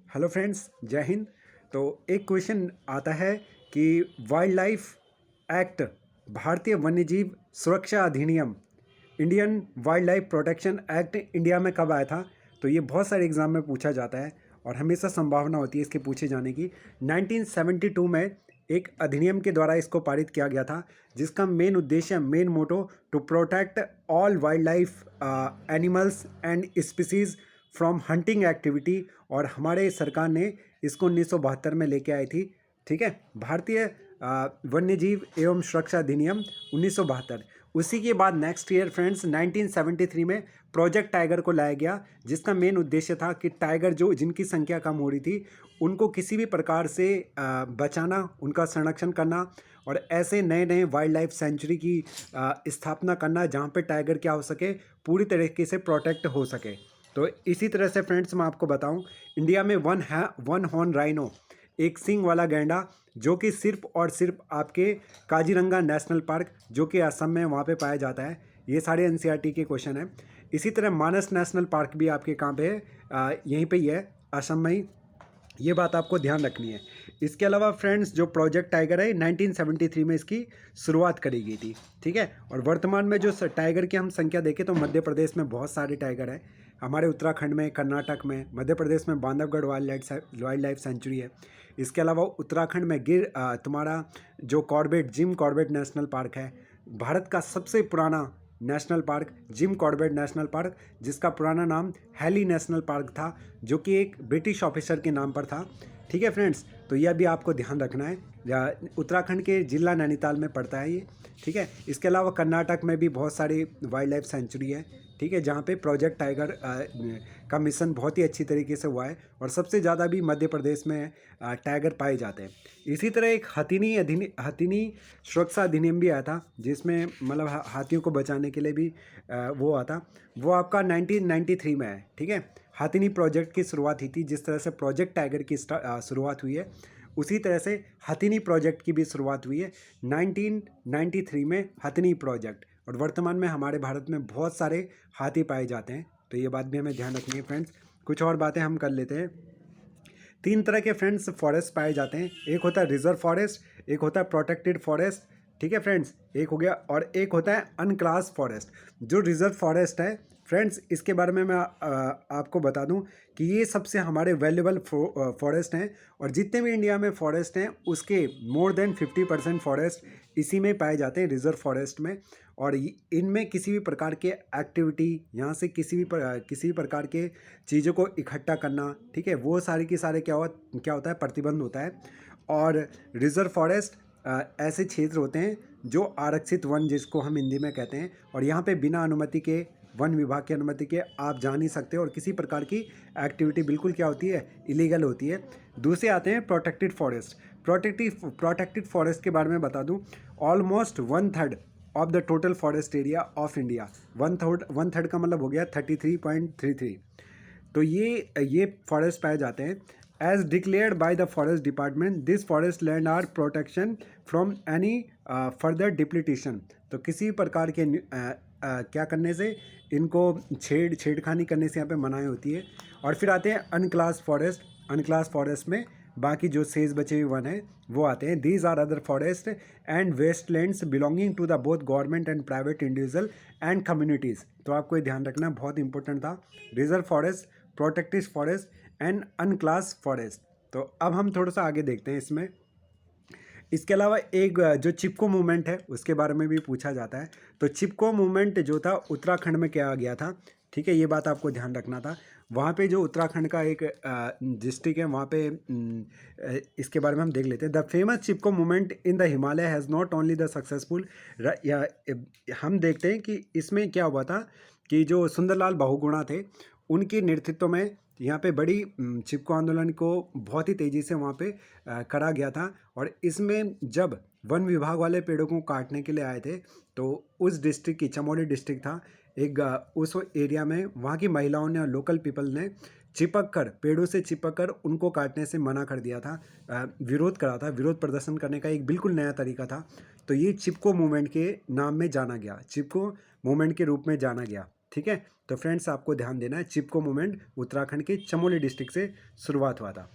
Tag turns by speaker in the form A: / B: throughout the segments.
A: Hello friends, जय हिंद। तो एक क्वेश्चन आता है कि वाइल्ड लाइफ एक्ट, भारतीय वन्यजीव सुरक्षा अधिनियम, Indian wild life protection act India में कब आया था। तो ये बहुत सारे एग्जाम में पूछा जाता है और हमेशा संभावना होती है इसके पूछे जाने की। 1972 में एक अधिनियम के द्वारा इसको पारित किया गया था, जिसका मेन उद्देश्य, main motto, to protect all wildlife animals and species from hunting activity. और हमारे सरकार ने इसको 1972 में लेके आई थी। ठीक है, भारतीय वन्यजीव एवं सुरक्षा अधिनियम 1972। उसी के बाद नेक्स्ट ईयर फ्रेंड्स 1973 में प्रोजेक्ट टाइगर को लाया गया, जिसका मेन उद्देश्य था कि टाइगर जो जिनकी संख्या कम हो रही थी उनको किसी भी प्रकार से बचाना, उनका संरक्षण करना और ऐसे नए नए वाइल्ड लाइफ सेंचुरी की स्थापना करना जहाँ पे टाइगर क्या हो सके, पूरी तरीके से प्रोटेक्ट हो सके। तो इसी तरह से फ्रेंड्स मैं आपको बताऊं, इंडिया में वन हॉर्न राइनो, एक सींग वाला गैंडा, जो कि सिर्फ और सिर्फ आपके काजीरंगा नेशनल पार्क, जो कि असम में वहाँ पे पाया जाता है। ये सारे एनसीईआरटी के क्वेश्चन हैं। इसी तरह मानस नेशनल पार्क भी आपके कहाँ पे है, यहीं पे ही है, असम में ही। ये बात आपको ध्यान रखनी है। इसके अलावा फ्रेंड्स जो प्रोजेक्ट टाइगर है 1973 में इसकी शुरुआत करी गई थी। ठीक है, और वर्तमान में जो टाइगर की हम संख्या देखें तो मध्य प्रदेश में बहुत सारे टाइगर हैं। हमारे उत्तराखंड में, कर्नाटक में, मध्य प्रदेश में बांधवगढ़ वाइल्ड लाइफ सेंचुरी है। इसके अलावा उत्तराखंड में तुम्हारा जो जिम कॉर्बेट नेशनल पार्क है, भारत का सबसे पुराना national park Jim Corbett national park, जिसका पुराना नाम हैली नेशनल पार्क था, जो कि एक ब्रिटिश ऑफिसर के नाम पर था। ठीक है फ्रेंड्स, तो यह भी आपको ध्यान रखना है। उत्तराखंड के जिला नैनीताल में पड़ता है ये। ठीक है, इसके अलावा कर्नाटक में भी बहुत सारी वाइल्ड लाइफ सेंचुरी है। ठीक है, जहाँ पे प्रोजेक्ट टाइगर का मिशन बहुत ही अच्छी तरीके से हुआ है और सबसे ज़्यादा भी मध्य प्रदेश में टाइगर पाए जाते हैं। इसी तरह एक हथिनी सुरक्षा अधिनियम भी आया था, जिसमें मतलब हाथियों को बचाने के लिए भी वो आता, वो आपका 1993 में है। ठीक है, हाथिनी प्रोजेक्ट की शुरुआत हुई थी। जिस तरह से प्रोजेक्ट टाइगर की शुरुआत हुई है, उसी तरह से हथिनी प्रोजेक्ट की भी शुरुआत हुई है 1993 में, हथिनी प्रोजेक्ट। और वर्तमान में हमारे भारत में बहुत सारे हाथी पाए जाते हैं, तो ये बात भी हमें ध्यान रखनी है फ्रेंड्स। कुछ और बातें हम कर लेते हैं। 3 तरह के फ्रेंड्स फॉरेस्ट पाए जाते हैं। एक होता है रिजर्व फॉरेस्ट, एक होता है प्रोटेक्टेड फॉरेस्ट। ठीक है फ्रेंड्स, एक हो गया, और एक होता है अनक्लास फॉरेस्ट। जो रिजर्व फॉरेस्ट है फ्रेंड्स, इसके बारे में मैं आपको बता दूं कि ये सबसे हमारे वैल्यूबल फॉरेस्ट हैं, और जितने भी इंडिया में फॉरेस्ट हैं उसके मोर देन 50% फॉरेस्ट इसी में पाए जाते हैं, रिजर्व फॉरेस्ट में। और इनमें किसी भी प्रकार के एक्टिविटी, यहाँ से किसी भी प्रकार के चीज़ों को इकट्ठा करना, ठीक है, वो सारे के सारे क्या होता है, प्रतिबंध होता है। और रिजर्व फॉरेस्ट ऐसे क्षेत्र होते हैं जो आरक्षित वन, जिसको हम हिंदी में कहते हैं, और यहाँ पे बिना अनुमति के, वन विभाग की अनुमति के आप जा नहीं सकते, और किसी प्रकार की एक्टिविटी बिल्कुल क्या होती है, इलीगल होती है। दूसरे आते हैं प्रोटेक्टेड फॉरेस्ट। प्रोटेक्टेड फॉरेस्ट के बारे में बता दूं, almost 1/3 of the total forest area of India, one third का मतलब हो गया 33.33। तो ये फॉरेस्ट पाए जाते हैं। As declared by the forest department, this forest land are protection from any further depletion. तो किसी प्रकार के क्या करने से, इनको छेड़खानी करने से यहाँ पे मनाही होती है। और फिर आते हैं अनक्लास फॉरेस्ट। अनक्लास फॉरेस्ट में बाकी जो शेष बचे हुए वन हैं वो आते हैं। These are other forest and wastelands belonging to the both government and private individual and communities. तो आपको ये ध्यान रखना बहुत इंपॉर्टेंट था। Reserve forest, protected forest and unclass forest. तो अब हम थोड़ा सा आगे देखते हैं इसमें। इसके अलावा एक जो चिपको मूवमेंट है उसके बारे में भी पूछा जाता है। तो चिपको मूवमेंट जो था उत्तराखंड में किया गया था। ठीक है, ये बात आपको ध्यान रखना था। वहाँ पे जो उत्तराखंड का एक डिस्ट्रिक्ट है, वहाँ पे इसके बारे में हम देख लेते हैं। The famous Chipko movement in the Himalaya has not only the successful, हम देखते हैं कि इसमें क्या हुआ था कि जो सुंदरलाल बहुगुणा थे, उनके नेतृत्व में यहाँ पे बड़ी चिपको आंदोलन को बहुत ही तेज़ी से वहाँ पे करा गया था। और इसमें जब वन विभाग वाले पेड़ों को काटने के लिए आए थे, तो उस डिस्ट्रिक्ट की, चमोली डिस्ट्रिक्ट था एक, उस एरिया में वहाँ की महिलाओं ने और लोकल पीपल ने पेड़ों से चिपक कर उनको काटने से मना कर दिया था, विरोध करा था। विरोध प्रदर्शन करने का एक बिल्कुल नया तरीका था। तो ये चिपको मूवमेंट के नाम में जाना गया, चिपको मूवमेंट के रूप में जाना गया। ठीक है। तो फ्रेंड्स आपको ध्यान देना है, चिपको मूवमेंट उत्तराखंड के चमोली डिस्ट्रिक्ट से शुरुआत हुआ था।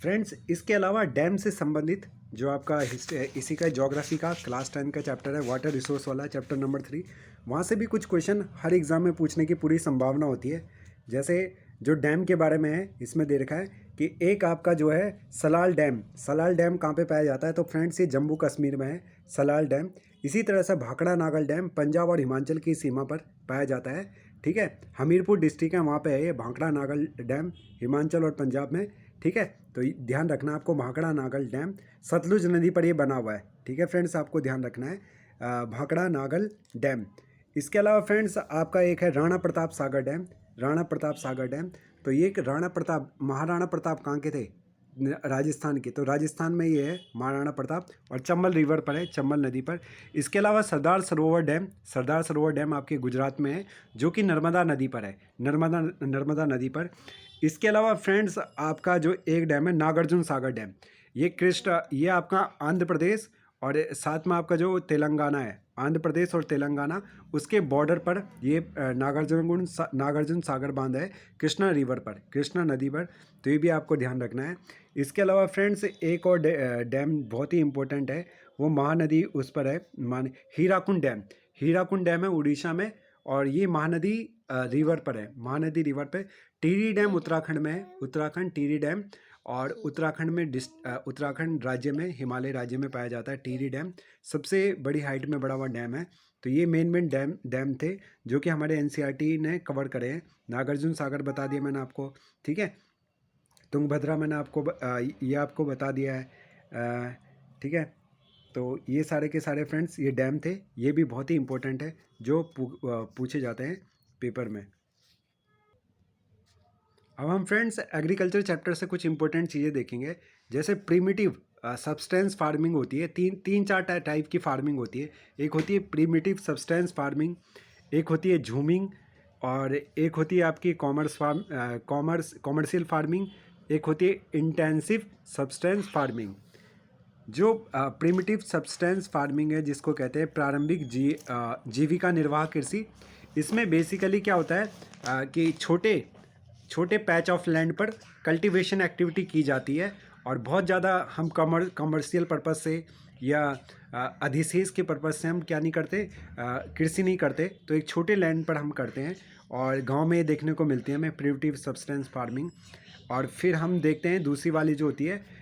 A: फ्रेंड्स इसके अलावा डैम से संबंधित जो आपका हिस्ट्री इसी का ज्योग्राफी का क्लास 10 का चैप्टर है, वाटर रिसोर्स वाला चैप्टर नंबर 3, वहाँ से भी कुछ क्वेश्चन हर एग्ज़ाम में पूछने की पूरी संभावना होती है। जैसे जो डैम के बारे में है, इसमें दे रखा है कि एक आपका जो है सलाल डैम कहाँ पे पाया जाता है, तो फ्रेंड्स ये जम्मू कश्मीर में है सलाल डैम। इसी तरह से भाखड़ा नागल डैम पंजाब और हिमाचल की सीमा पर पाया जाता है, ठीक है। हमीरपुर डिस्ट्रिक्ट है, वहाँ पे है ये भाखड़ा नागल डैम, हिमाचल और पंजाब में, ठीक है। तो ध्यान रखना आपको, भाखड़ा नागल डैम सतलुज नदी पर ये बना हुआ है, ठीक है फ्रेंड्स, आपको ध्यान रखना है भाखड़ा नागल डैम। इसके अलावा फ्रेंड्स आपका एक है राणा प्रताप सागर डैम, राणा प्रताप सागर डैम। तो ये महाराणा प्रताप कहाँ के थे, राजस्थान के, तो राजस्थान में ये है महाराणा प्रताप, और चंबल रिवर पर है, चंबल नदी पर। इसके अलावा सरदार सरोवर डैम आपके गुजरात में है, जो कि नर्मदा नदी पर है, नर्मदा नदी पर। इसके अलावा फ्रेंड्स आपका जो एक डैम है नागार्जुन सागर डैम, ये आपका आंध्र प्रदेश और साथ में आपका जो तेलंगाना है, आंध्र प्रदेश और तेलंगाना उसके बॉर्डर पर ये नागार्जुन सागर बांध है, कृष्णा नदी पर। तो ये भी आपको ध्यान रखना है। इसके अलावा फ्रेंड्स एक और डैम बहुत ही इंपॉर्टेंट है, वो महानदी उस पर है, हीराकुंड डैम है उड़ीसा में, और ये महानदी रिवर पर है, महानदी रिवर पे। टिहरी डैम उत्तराखंड में है, उत्तराखंड टिहरी डैम, और उत्तराखंड में उत्तराखंड राज्य में, हिमालय राज्य में पाया जाता है टिहरी डैम, सबसे बड़ी हाइट में बड़ा हुआ डैम है। तो ये मेन डैम थे जो कि हमारे एनसीईआरटी ने कवर करे हैं। नागार्जुन सागर बता दिया मैंने आपको, ठीक है। तुंगभद्रा मैंने ये आपको बता दिया है, ठीक है। तो ये सारे के सारे फ्रेंड्स ये डैम थे, ये भी बहुत ही इंपॉर्टेंट है जो पूछे जाते हैं पेपर में। अब हम फ्रेंड्स एग्रीकल्चर चैप्टर से कुछ इंपॉर्टेंट चीज़ें देखेंगे। जैसे प्रीमिटिव सब्सटेंस फार्मिंग होती है, तीन चार टाइप की फार्मिंग होती है। एक होती है प्रीमिटिव सब्सटेंस फार्मिंग, एक होती है झूमिंग, और एक होती है आपकी कॉमर्शियल फार्मिंग, एक होती है इंटेंसिव सब्सटेंस फार्मिंग। जो प्रिमिटिव सब्सटेंस फार्मिंग है, जिसको कहते हैं प्रारंभिक जीविका निर्वाह कृषि, इसमें बेसिकली क्या होता है कि छोटे पैच ऑफ लैंड पर कल्टीवेशन एक्टिविटी की जाती है, और बहुत ज़्यादा हम कमर्शियल पर्पस से या अधिशेष के पर्पस से हम क्या नहीं करते, कृषि नहीं करते। तो एक छोटे लैंड पर हम करते हैं, और गांव में देखने को मिलती है हमें प्रिमिटिव सब्सटेंस फार्मिंग। और फिर हम देखते हैं दूसरी वाली जो होती है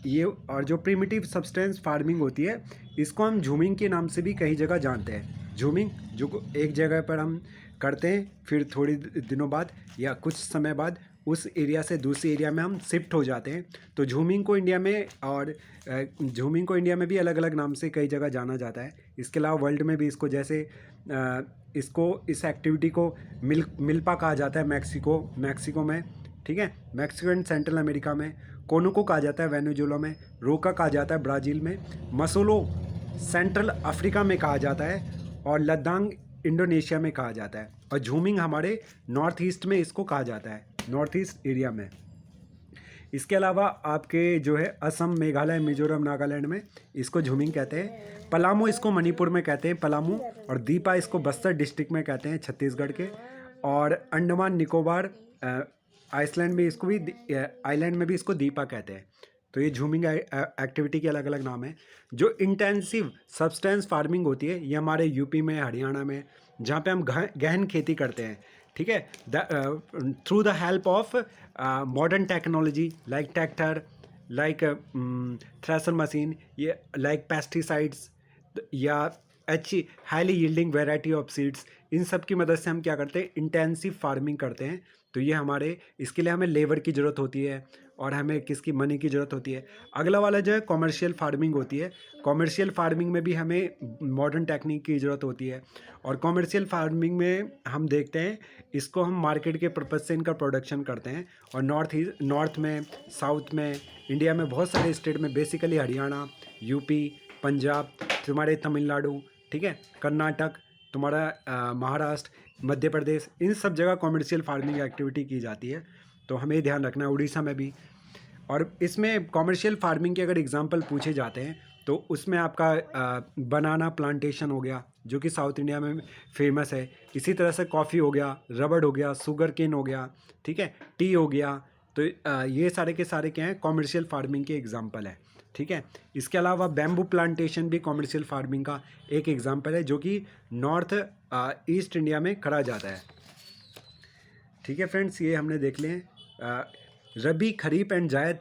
A: ये, और जो प्रिमिटिव सब्सटेंस फार्मिंग होती है, इसको हम झूमिंग के नाम से भी कई जगह जानते हैं। झूमिंग जो एक जगह पर हम करते हैं, फिर थोड़ी दिनों बाद या कुछ समय बाद उस एरिया से दूसरी एरिया में हम शिफ्ट हो जाते हैं। तो झूमिंग को इंडिया में भी अलग अलग नाम से कई जगह जाना जाता है। इसके अलावा वर्ल्ड में भी इसको, जैसे इस एक्टिविटी को मिल्पा कहा जाता है मैक्सिको में, ठीक है। मैक्सिको एंड सेंट्रल अमेरिका में, कोनुको कहा जाता है वेनेजुएला में, रोका कहा जाता है ब्राज़ील में, मसोलो सेंट्रल अफ्रीका में कहा जाता है, और लद्दाख इंडोनेशिया में कहा जाता है। और झूमिंग हमारे नॉर्थ ईस्ट में इसको कहा जाता है, नॉर्थ ईस्ट एरिया में। इसके अलावा आपके जो है असम, मेघालय, मिजोरम, नागालैंड में इसको झूमिंग कहते हैं। पलामू इसको मणिपुर में कहते हैं पलामू, और दीपा इसको बस्तर डिस्ट्रिक्ट में कहते हैं छत्तीसगढ़ के। और अंडमान निकोबार आइसलैंड में भी इसको दीपा कहते हैं। तो ये झूमिंग एक्टिविटी के अलग अलग नाम हैं। जो इंटेंसिव सब्सटेंस फार्मिंग होती है, ये हमारे यूपी में, हरियाणा में, जहाँ पे हम गहन खेती करते हैं, ठीक है, through the help of modern technology like tractor, like thresher machine, ये लाइक पेस्टिसाइड्स, या अच्छी highly yielding variety of seeds, इन सब की मदद से हम क्या करते हैं, इंटेंसिव फार्मिंग करते हैं। तो ये इसके लिए हमें लेबर की ज़रूरत होती है, और हमें किसकी, मनी की ज़रूरत होती है। अगला वाला जो है कॉमर्शियल फार्मिंग होती है। कॉमर्शियल फार्मिंग में भी हमें मॉडर्न टेक्निक की ज़रूरत होती है, और कॉमर्शियल फार्मिंग में हम देखते हैं इसको हम मार्केट के पर्पज़ से इनका प्रोडक्शन करते हैं। और नॉर्थ में, साउथ में, इंडिया में बहुत सारे स्टेट में, बेसिकली हरियाणा, यूपी, पंजाब, तुम्हारे तमिलनाडु, ठीक है, कर्नाटक, तुम्हारा महाराष्ट्र, मध्य प्रदेश, इन सब जगह कॉमर्शियल फार्मिंग एक्टिविटी की जाती है। तो हमें ध्यान रखना है, उड़ीसा में भी। और इसमें कॉमर्शियल फार्मिंग के अगर एग्जांपल पूछे जाते हैं, तो उसमें आपका बनाना प्लांटेशन हो गया, जो कि साउथ इंडिया में फेमस है। इसी तरह से कॉफ़ी हो गया, रबड़ हो गया, शुगर केन हो गया, ठीक है, टी हो गया। तो ये सारे के सारे क्या हैं, कॉमर्शियल फार्मिंग के एग्जाम्पल है, ठीक है। इसके अलावा बैम्बू प्लांटेशन भी कॉमर्शियल फार्मिंग का एक एग्जाम्पल है, जो कि नॉर्थ ईस्ट इंडिया में करा जाता है, ठीक है फ्रेंड्स। ये हमने देख लिए रबी, खरीफ एंड जायद,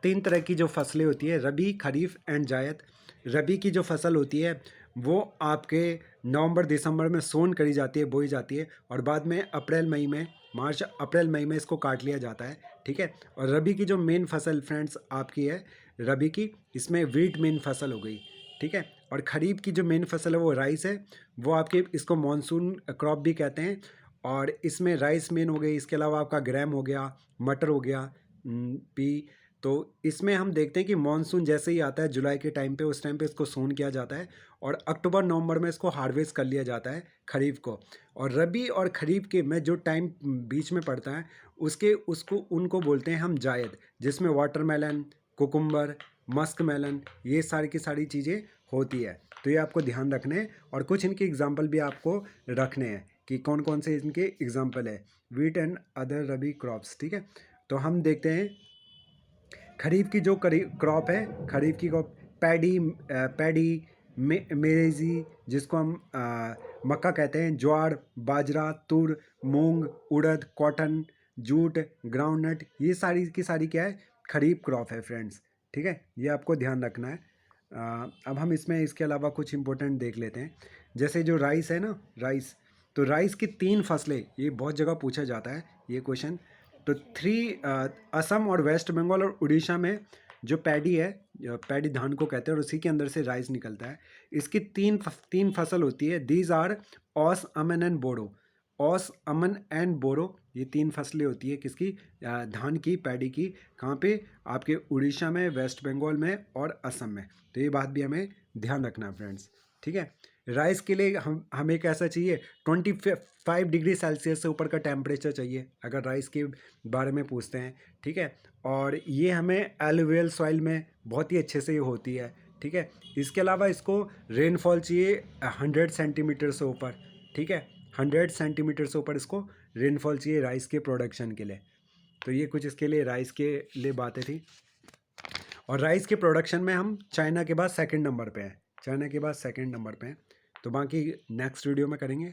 A: 3 तरह की जो फसलें होती है, रबी, खरीफ एंड जायद। रबी की जो फसल होती है वो आपके नवंबर दिसंबर में सोन करी जाती है, बोई जाती है, और बाद में अप्रैल मई में, मार्च अप्रैल मई में इसको काट लिया जाता है, ठीक है। और रबी की जो मेन फसल फ्रेंड्स आपकी है रबी की, इसमें वीट मेन फसल हो गई, ठीक है। और खरीफ की जो मेन फसल है वो राइस है, वो आपके इसको मानसून क्रॉप भी कहते हैं, और इसमें राइस मेन हो गई। इसके अलावा आपका ग्राम हो गया, मटर हो गया, पी। तो इसमें हम देखते हैं कि मानसून जैसे ही आता है जुलाई के टाइम पे, उस टाइम पे इसको सोन किया जाता है, और अक्टूबर नवंबर में इसको हार्वेस्ट कर लिया जाता है खरीफ को। और रबी और खरीफ के में जो टाइम बीच में पड़ता है उसके उसको उनको बोलते हैं हम जायद, जिसमें वाटरमेलन, कुकुम्बर, मस्क मेलन, ये सारी की सारी चीज़ें होती है। तो ये आपको ध्यान रखने हैं, और कुछ इनके एग्जाम्पल भी आपको रखने हैं कि कौन कौन से इनके एग्जाम्पल है, wheat and other rabi crops, ठीक है। तो हम देखते हैं खरीफ की जो क्रॉप है, खरीफ की क्रॉप पैडी, मेरेजी, जिसको हम मक्का कहते हैं, ज्वार, बाजरा, तुर, मूंग, उड़द, कॉटन, जूट, ग्राउंडनट, ये सारी की सारी क्या है, खरीफ क्रॉप है फ्रेंड्स, ठीक है। ये आपको ध्यान रखना है। अब हम इसमें इसके अलावा कुछ इंपॉर्टेंट देख लेते हैं, जैसे जो राइस है ना, राइस, तो राइस की 3 फसलें, ये बहुत जगह पूछा जाता है ये क्वेश्चन। तो 3 असम और वेस्ट बंगाल और उड़ीसा में जो पैडी है, पैडी धान को कहते हैं, और उसी के अंदर से राइस निकलता है। इसकी 3 फसल होती है, these are Aus, Aman and Boro. Aus, Aman and Boro, ये 3 फसलें होती है किसकी, धान की, पैडी की। कहाँ पे, आपके उड़ीसा में, वेस्ट बंगाल में और असम में। तो ये बात भी हमें ध्यान रखना है फ्रेंड्स, ठीक है। राइस के लिए हमें कैसा चाहिए, 25 डिग्री सेल्सियस से ऊपर का टेम्परेचर चाहिए अगर राइस के बारे में पूछते हैं, ठीक है। और ये हमें एलुवियल सॉइल में बहुत ही अच्छे से ये होती है, ठीक है। इसके अलावा इसको रेनफॉल चाहिए 100 सेंटीमीटर से ऊपर, ठीक है, 100 सेंटीमीटर से ऊपर इसको रेनफॉल चाहिए राइस के प्रोडक्शन के लिए। तो ये कुछ इसके लिए राइस के लिए बातें थी। और राइस के प्रोडक्शन में हम चाइना के बाद सेकंड नंबर पे हैं, चाइना के बाद सेकंड नंबर पे हैं। तो बाकी नेक्स्ट वीडियो में करेंगे।